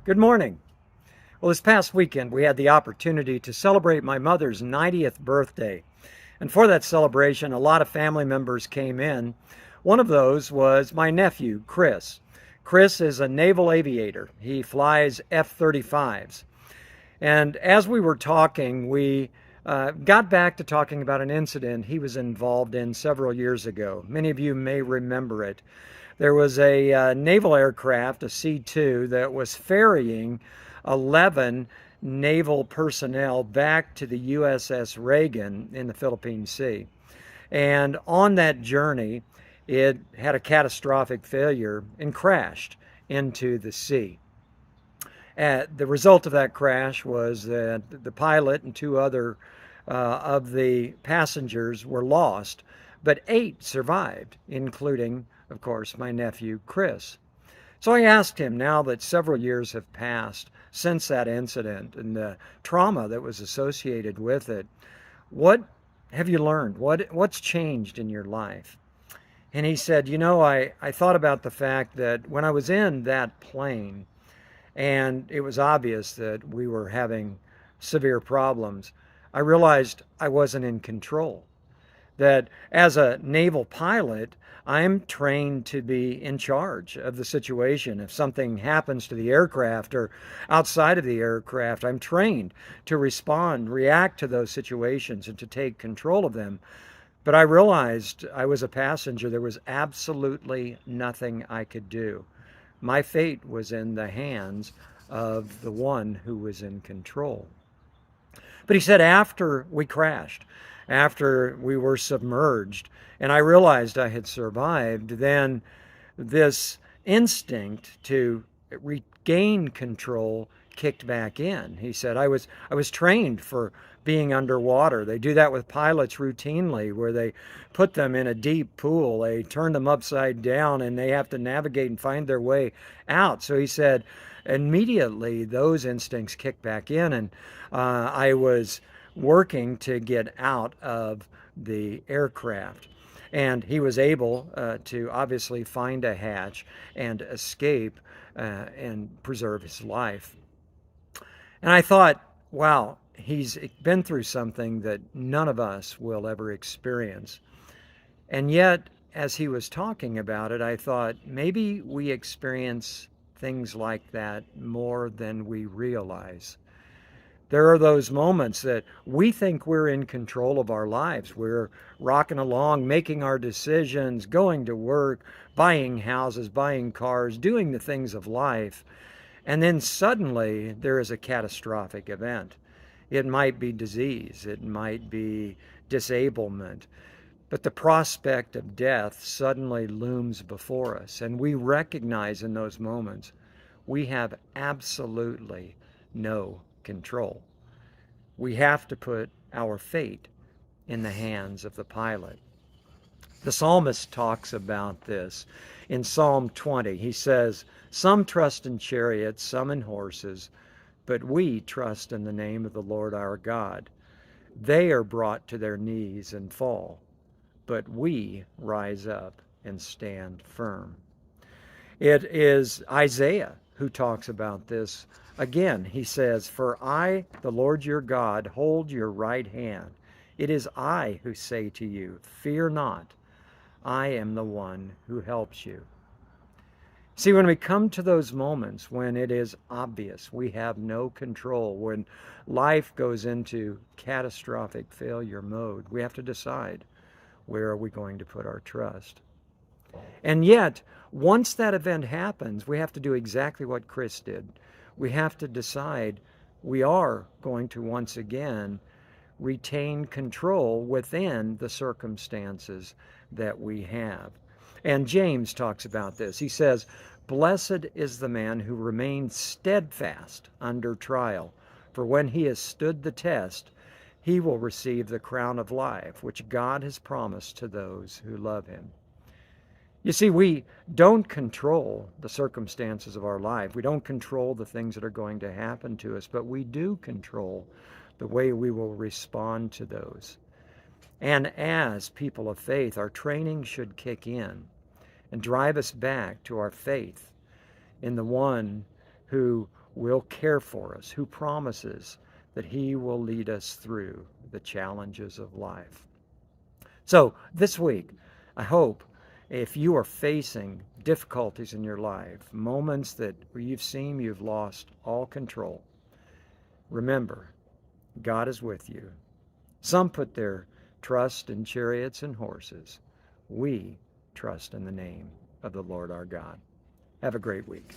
Good morning. Well, this past weekend we had the opportunity to celebrate my mother's 90th birthday. And for that celebration, a lot of family members came in. One of those was my nephew, Chris. Chris is a naval aviator. He flies F-35s. And as we were talking, we got back to talking about an incident he was involved in several years ago. Many of you may remember it. There was a naval aircraft, a C-2, that was ferrying 11 naval personnel back to the USS Reagan in the Philippine Sea. And on that journey, it had a catastrophic failure and crashed into the sea. The result of that crash was that the pilot and two other of the passengers were lost, but 8 survived, including, of course, my nephew Chris. So I asked him, now that several years have passed since that incident and the trauma that was associated with it, what have you learned? What's changed in your life? And he said, I thought about the fact that when I was in that plane, and it was obvious that we were having severe problems, I realized I wasn't in control. That as a naval pilot, I'm trained to be in charge of the situation. If something happens to the aircraft or outside of the aircraft, I'm trained to respond, react to those situations, and to take control of them. But I realized I was a passenger. There was absolutely nothing I could do. My fate was in the hands of the one who was in control. But he said after we crashed, after we were submerged, and I realized I had survived, then this instinct to regain control kicked back in. He said, I was trained for being underwater. They do that with pilots routinely, where they put them in a deep pool, they turn them upside down, and they have to navigate and find their way out. So he said, immediately those instincts kicked back in, and I was working to get out of the aircraft. And he was able to obviously find a hatch and escape and preserve his life. And I thought, wow, he's been through something that none of us will ever experience. And yet, as he was talking about it, I thought maybe we experience things like that more than we realize. There are those moments that we think we're in control of our lives. We're rocking along, making our decisions, going to work, buying houses, buying cars, doing the things of life. And then suddenly there is a catastrophic event. It might be disease, it might be disablement, but the prospect of death suddenly looms before us. And we recognize in those moments we have absolutely no control. We have to put our fate in the hands of the pilot. The psalmist talks about this in Psalm 20. He says, some trust in chariots, some in horses, but we trust in the name of the Lord our God. They are brought to their knees and fall, but we rise up and stand firm. It is Isaiah who talks about this. Again, he says, for I, the Lord your God, hold your right hand. It is I who say to you, fear not. I am the one who helps you. See, when we come to those moments when it is obvious we have no control, when life goes into catastrophic failure mode, we have to decide, where are we going to put our trust? And yet, once that event happens, we have to do exactly what Chris did. We have to decide we are going to once again retain control within the circumstances that we have. And James talks about this. He says, blessed is the man who remains steadfast under trial, for when he has stood the test, he will receive the crown of life, which God has promised to those who love him. You see, we don't control the circumstances of our life. We don't control the things that are going to happen to us, but we do control the way we will respond to those. And as people of faith, our training should kick in and drive us back to our faith in the one who will care for us, who promises that he will lead us through the challenges of life. So this week, I hope if you are facing difficulties in your life, moments that where you've seen you've lost all control, remember, God is with you. Some put their trust in chariots and horses. We trust in the name of the Lord our God. Have a great week.